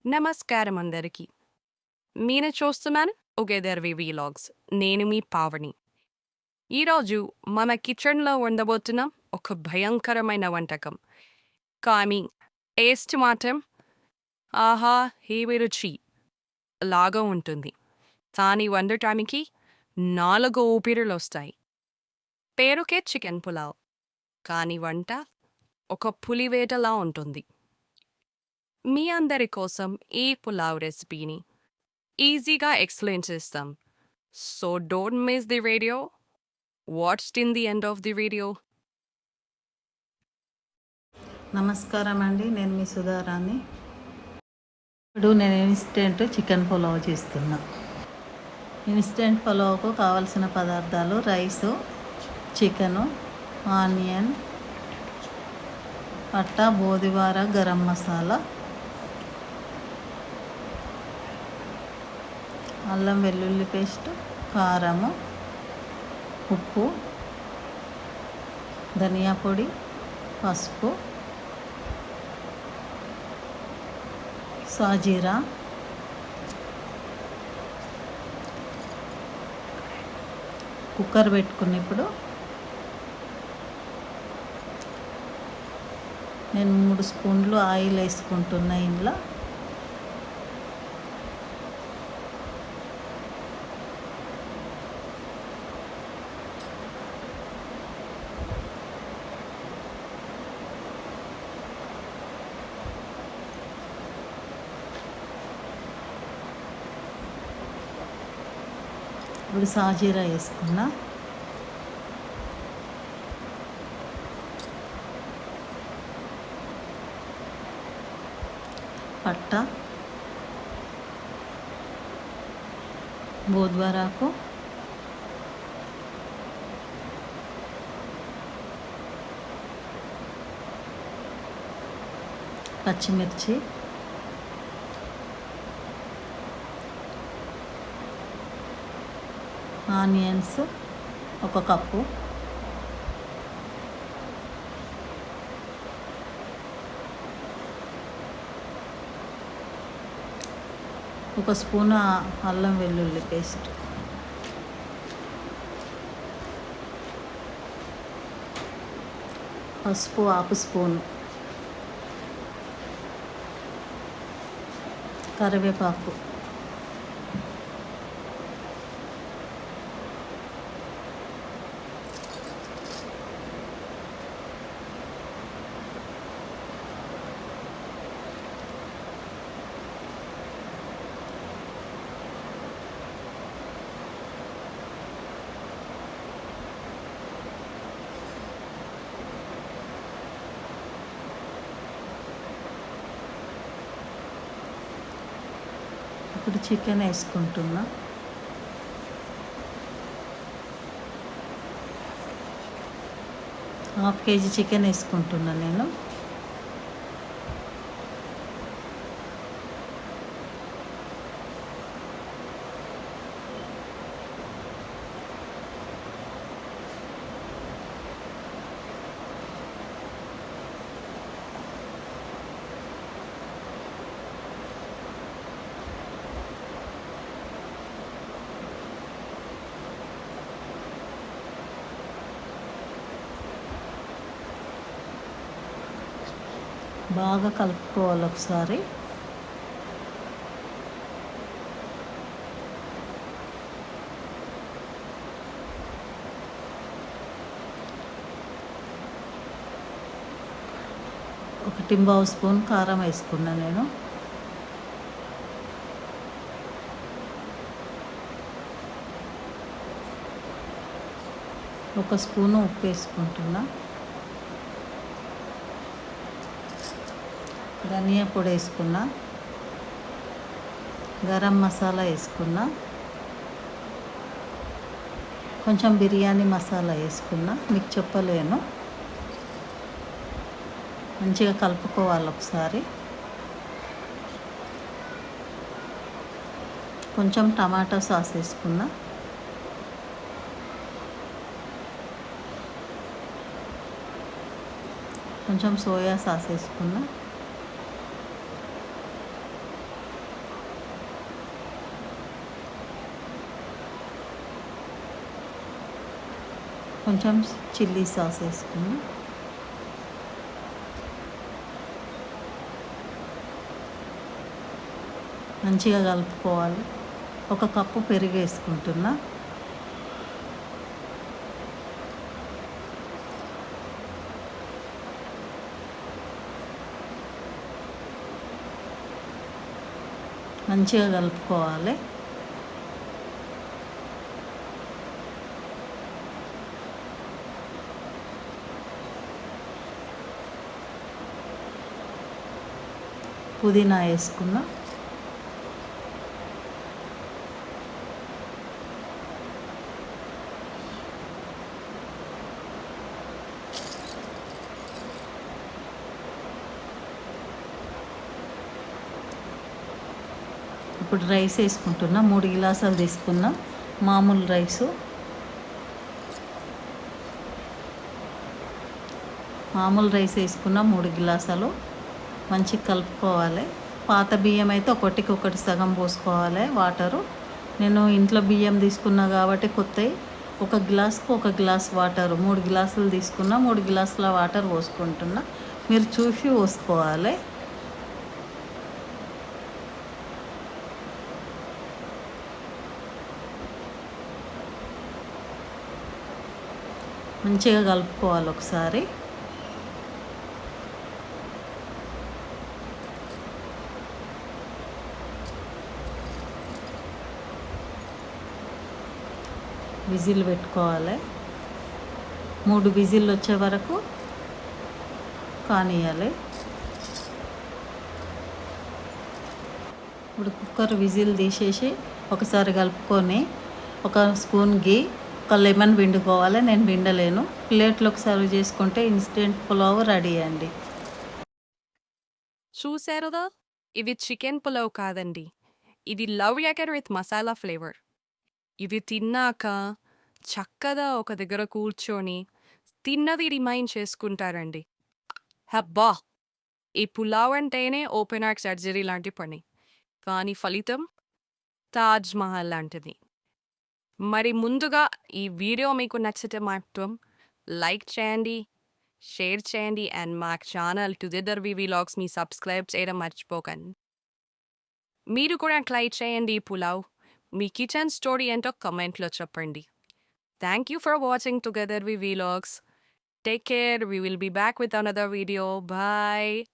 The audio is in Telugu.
నమస్కారం అందరికీ. మీరు చూస్తున్నాను ఒగేదర్వి వీలాగ్స్. నేను మీ పావని. ఈరోజు మన కిచెన్‌లో వండబోతున్నాం ఒక భయంకరమైన వంటకం. కానీ టేస్ట్ మాత్రం ఆహా! ఏమి రుచి లాగా ఉంటుంది. కానీ వండటానికి 4 ఊపిరులొస్తాయి. పేరుకే చికెన్ పులావ్. కానీ వంట ఒక పులివేటలా ఉంటుంది. మీ అందరి కోసం ఈ పులావ్ రెసిపీని ఈజీగా ఎక్స్‌ప్లెయిన్ చేస్తాం. So don't miss the video. Watch till the end of the video. నమస్కారం అండి, నేను మీ సుధారాణి. ఇప్పుడు నేను ఇన్స్టెంట్ చికెన్ పులావ్ చేస్తున్నా. ఇన్స్టెంట్ పులావ్కు కావలసిన పదార్థాలు: రైసు, చికెను, ఆనియన్, పట్టా, బోదివార, గరం మసాలా, అల్లం వెల్లుల్లి పేస్ట్, కారము, ఉప్పు, ధనియా పొడి, పసుపు, సాజీరా, కుక్కర్ పెట్టుకుని ఇప్పుడు నేను 3 స్పూన్లు ఆయిల్ వేసుకుంటున్నా. ఇంట్లో ఇప్పుడు సాజీరా వేసుకున్నా. పట్ట, బోద్వరాకు, పచ్చిమిర్చి, ఆనియన్స్ 1 కప్పు, ఒక స్పూన్ అల్లం వెల్లుల్లి పేస్ట్, పసుపు 1/2 స్పూన్, కరివేపాకు, ఇప్పుడు చికెన్ వేసుకుంటున్నా. హాఫ్ కేజీ చికెన్ వేసుకుంటున్నా నేను. బాగా కలుపుకోవాలి ఒకసారి. ఒక 1 స్పూన్ కారం వేసుకున్నా నేను. ఒక స్పూను ఉప్పు వేసుకుంటున్నా. ధనియా పొడి వేసుకున్నా. గరం మసాలా వేసుకున్నా. కొంచెం బిర్యానీ మసాలా వేసుకున్నా, మీకు చెప్పలేను. మంచిగా కలుపుకోవాలి ఒకసారి. కొంచెం టమాటా సాస్ వేసుకున్నా. కొంచెం సోయా సాస్ వేసుకున్నా. కొంచెం చిల్లీ సాస్ వేసుకున్నాం. మంచిగా కలుపుకోవాలి. ఒక కప్పు పెరుగు వేసుకుంటున్నా. మంచిగా కలుపుకోవాలి. పుదీనా వేసుకున్నా. ఇప్పుడు రైస్ వేసుకుంటున్నా. 3 గ్లాసులు తీసుకున్నా మామూలు రైసు. మామూలు రైస్ వేసుకున్న 3 గ్లాసులు. మంచిగా కలుపుకోవాలి. పాత బియ్యం అయితే ఒకటికొకటి సగం పోసుకోవాలి వాటరు. నేను ఇంట్లో బియ్యం తీసుకున్నా కాబట్టి కొత్తవి ఒక గ్లాస్కు ఒక గ్లాస్ వాటరు, 3 గ్లాసులు తీసుకున్నా 3 గ్లాసుల వాటర్ పోసుకుంటున్నా. మీరు చూసి పోసుకోవాలి. మంచిగా కలుపుకోవాలి ఒకసారి. విజిల్ పెట్టుకోవాలి. 3 విజిల్లు వచ్చే వరకు కానియాలి. ఇప్పుడు కుక్కర్ విజిల్ తీసేసి ఒకసారి కలుపుకొని ఒక స్పూన్ గీ, ఒక లెమన్ పిండుకోవాలి. నేను పిండలేను. ప్లేట్లోకి సర్వ్ చేసుకుంటే ఇన్స్టెంట్ పులావ్ రెడీ అండి. చూసారుగా, ఇది చికెన్ పులావ్ కాదండి, ఇది love acre with masala flavour. ఇది తిన్నాక చక్కగా ఒక దగ్గర కూర్చొని తిన్నది రిమైండ్ చేసుకుంటారండి. హబ్బా, ఈ పులావ్ అంటేనే ఓపెన్ హార్ట్ సర్జరీ లాంటి పని, కానీ ఫలితం తాజ్ మహల్ లాంటిది. మరి ముందుగా ఈ వీడియో మీకు నచ్చితే మాత్రం లైక్ చేయండి, షేర్ చేయండి, అండ్ మా ఛానల్ టుగెదర్ వి వ్లాగ్స్ని సబ్స్క్రైబ్ చేయడం మర్చిపోకండి. మీరు కూడా ట్రై చేయండి ఈ పులావ్. మీ కిచెన్ స్టోరీ ఏంటో కమెంట్లో చెప్పండి. Thank you for watching together we vlogs. Take care. We will be back with another video. Bye.